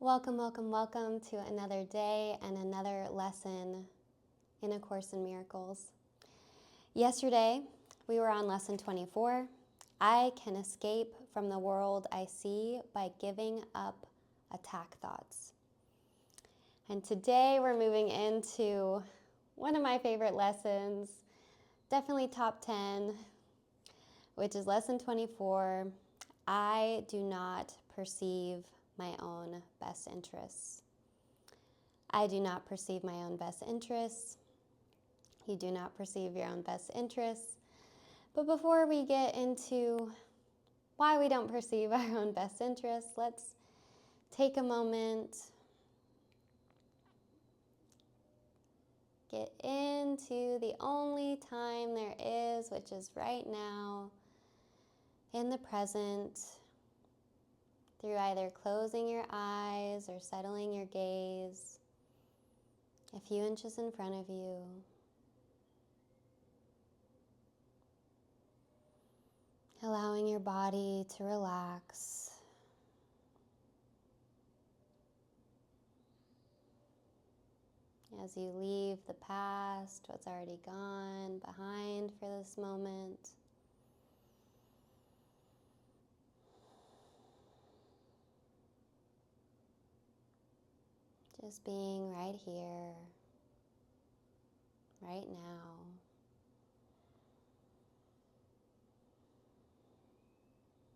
Welcome, welcome, welcome to another day and another lesson in A Course in Miracles. Yesterday, we were on lesson 24. I can escape from the world I see by giving up attack thoughts. And today we're moving into one of my favorite lessons, definitely top 10, which is lesson 24. I do not perceive my own best interests. I do not perceive my own best interests. You do not perceive your own best interests. But before we get into why we don't perceive our own best interests, let's take a moment, get into the only time there is, which is right now, in the present, through either closing your eyes or settling your gaze a few inches in front of you. Allowing your body to relax. As you leave the past, what's already gone, behind for this moment. Just being right here, right now.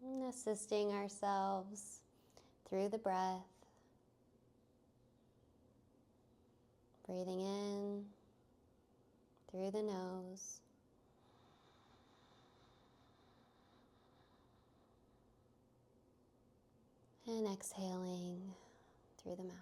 And assisting ourselves through the breath. Breathing in through the nose. And exhaling through the mouth.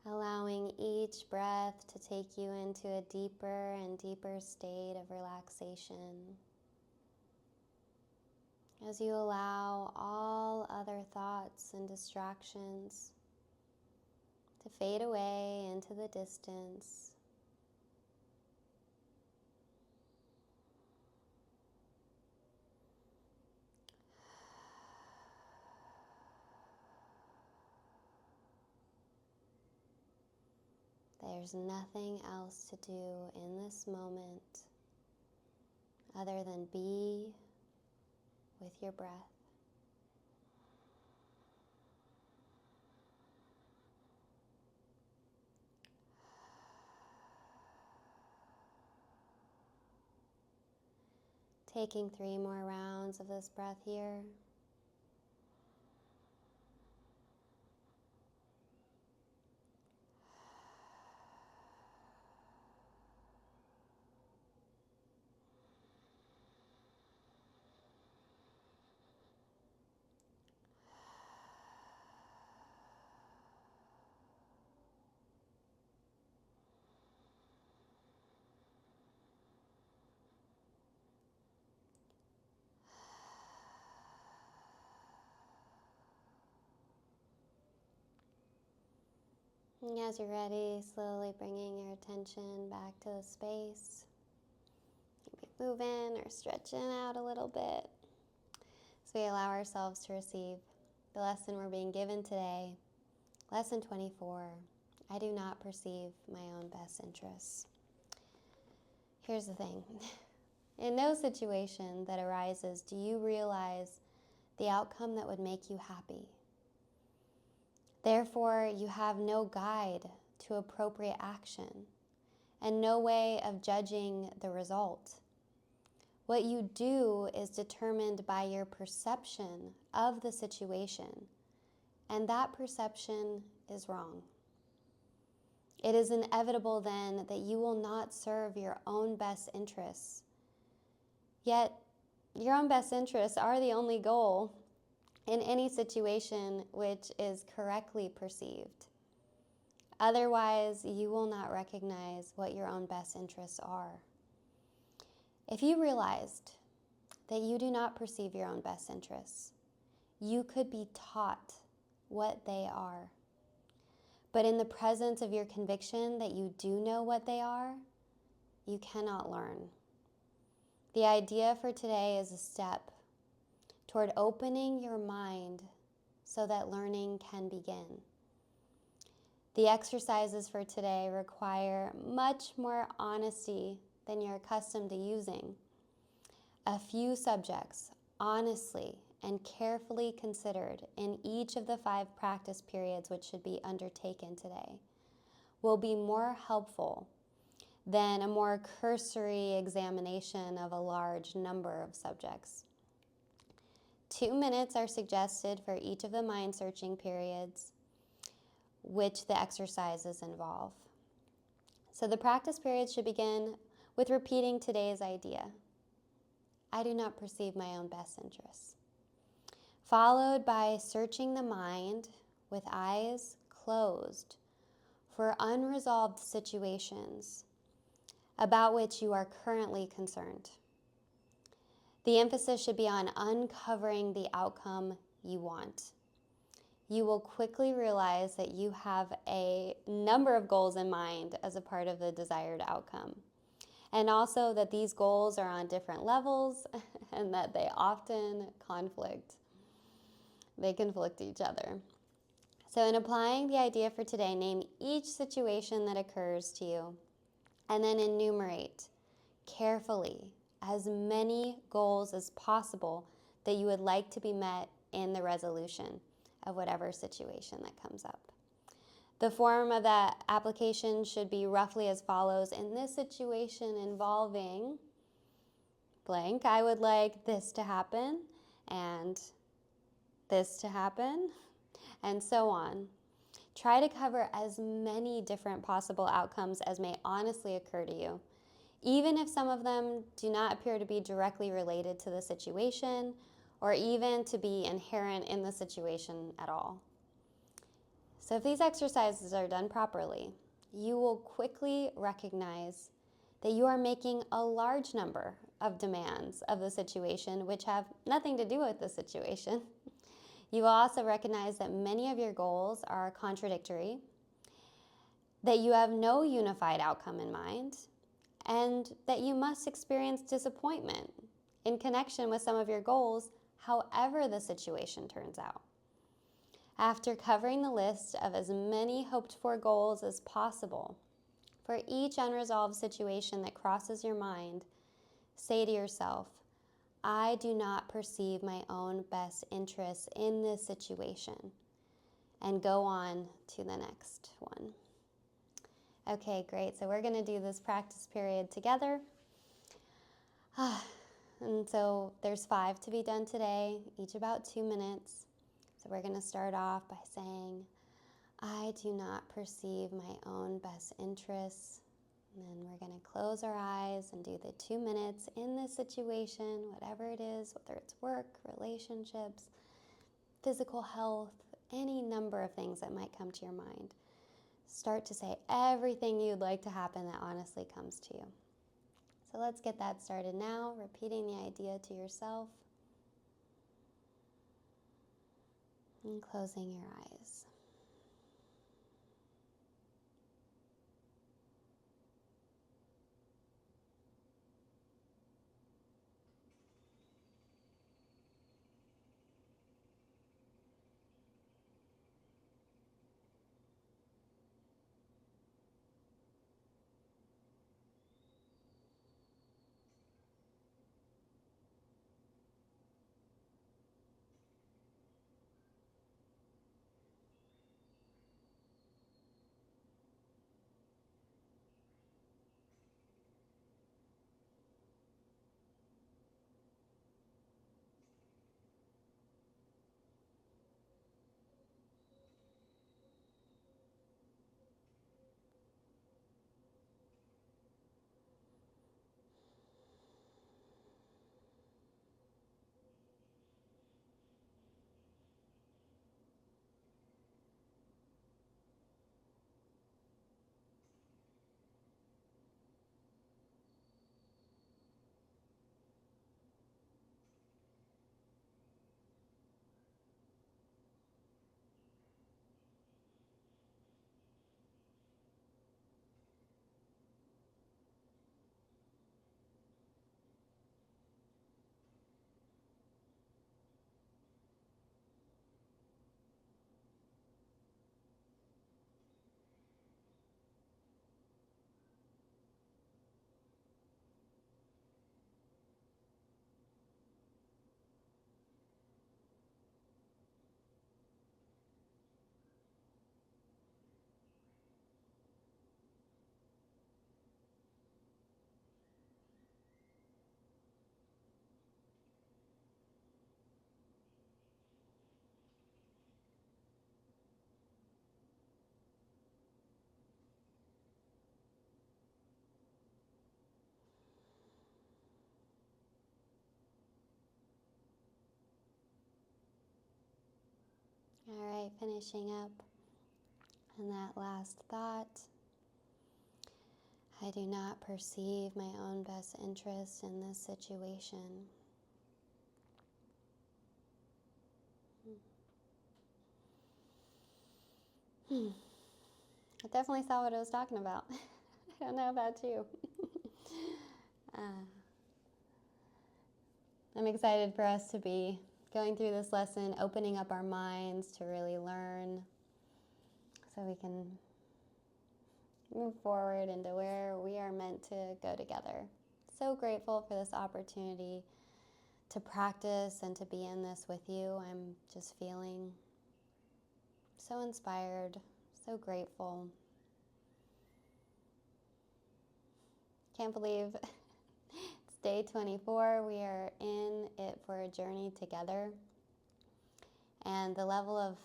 Allowing each breath to take you into a deeper and deeper state of relaxation. As you allow all other thoughts and distractions to fade away into the distance. There's nothing else to do in this moment other than be with your breath. Taking 3 more rounds of this breath here. And as you're ready, slowly bringing your attention back to the space. Maybe moving or stretching out a little bit. So we allow ourselves to receive the lesson we're being given today. Lesson 24, I do not perceive my own best interests. Here's the thing. In no situation that arises do you realize the outcome that would make you happy. Therefore, you have no guide to appropriate action and no way of judging the result. What you do is determined by your perception of the situation, and that perception is wrong. It is inevitable then that you will not serve your own best interests. Yet, your own best interests are the only goal in any situation which is correctly perceived. Otherwise, you will not recognize what your own best interests are. If you realized that you do not perceive your own best interests, you could be taught what they are. But in the presence of your conviction that you do know what they are, you cannot learn. The idea for today is a step toward opening your mind so that learning can begin. The exercises for today require much more honesty than you're accustomed to using. A few subjects, honestly and carefully considered in each of the 5 practice periods which should be undertaken today, will be more helpful than a more cursory examination of a large number of subjects. 2 minutes are suggested for each of the mind-searching periods, which the exercises involve. So the practice periods should begin with repeating today's idea. I do not perceive my own best interests. Followed by searching the mind with eyes closed for unresolved situations about which you are currently concerned. The emphasis should be on uncovering the outcome you want. You will quickly realize that you have a number of goals in mind as a part of the desired outcome. And also that these goals are on different levels and that they often conflict. They conflict each other. So in applying the idea for today, name each situation that occurs to you and then enumerate carefully as many goals as possible that you would like to be met in the resolution of whatever situation that comes up. The form of that application should be roughly as follows. In this situation involving blank, I would like this to happen and this to happen and so on. Try to cover as many different possible outcomes as may honestly occur to you, even if some of them do not appear to be directly related to the situation or even to be inherent in the situation at all. So if these exercises are done properly, you will quickly recognize that you are making a large number of demands of the situation which have nothing to do with the situation. You will also recognize that many of your goals are contradictory, that you have no unified outcome in mind, and that you must experience disappointment in connection with some of your goals, however the situation turns out. After covering the list of as many hoped-for goals as possible, for each unresolved situation that crosses your mind, say to yourself, I do not perceive my own best interests in this situation, and go on to the next one. Okay, great. So we're going to do this practice period together. And so there's 5 to be done today, each about 2 minutes. So we're going to start off by saying, I do not perceive my own best interests. And then we're going to close our eyes and do the 2 minutes in this situation, whatever it is, whether it's work, relationships, physical health, any number of things that might come to your mind. Start to say everything you'd like to happen that honestly comes to you. So let's get that started now, repeating the idea to yourself and closing your eyes. All right, finishing up. And that last thought, I do not perceive my own best interest in this situation. I definitely saw what I was talking about. I don't know about you. I'm excited for us to be going through this lesson, opening up our minds to really learn so we can move forward into where we are meant to go together. So grateful for this opportunity to practice and to be in this with you. I'm just feeling so inspired, so grateful. Can't believe it's day 24. We are in it for a journey together. And the level of,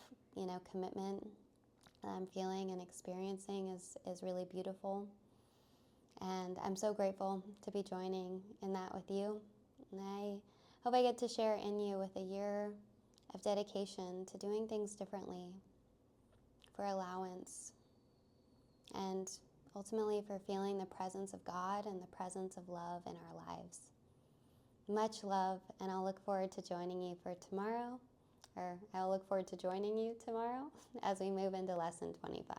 commitment that I'm feeling and experiencing is really beautiful. And I'm so grateful to be joining in that with you. And I hope I get to share in you with a year of dedication to doing things differently, for allowance, and ultimately for feeling the presence of God and the presence of love in our lives. Much love, and I'll look forward to joining you for tomorrow, or I'll look forward to joining you tomorrow as we move into lesson 25.